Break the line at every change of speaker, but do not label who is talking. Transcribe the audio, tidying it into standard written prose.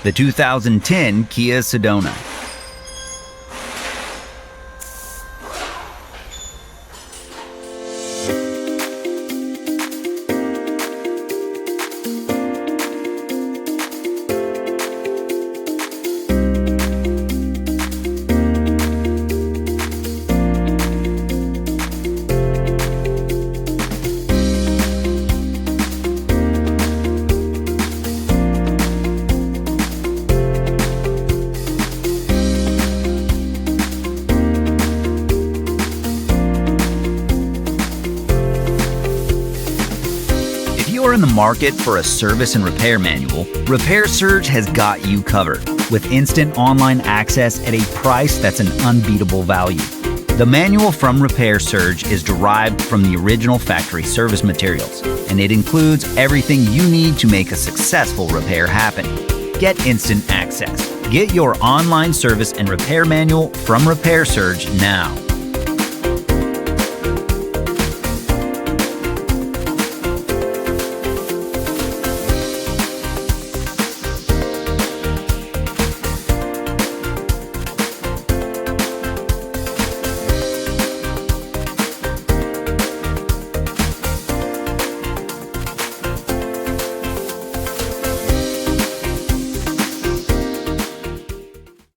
the 2010 Kia Sedona. If you are in the market for a service and repair manual, Repair Surge has got you covered, with instant online access at a price that's an unbeatable value. The manual from Repair Surge is derived from the original factory service materials, and it includes everything you need to make a successful repair happen. Get instant access. Get your online service and repair manual from Repair Surge now.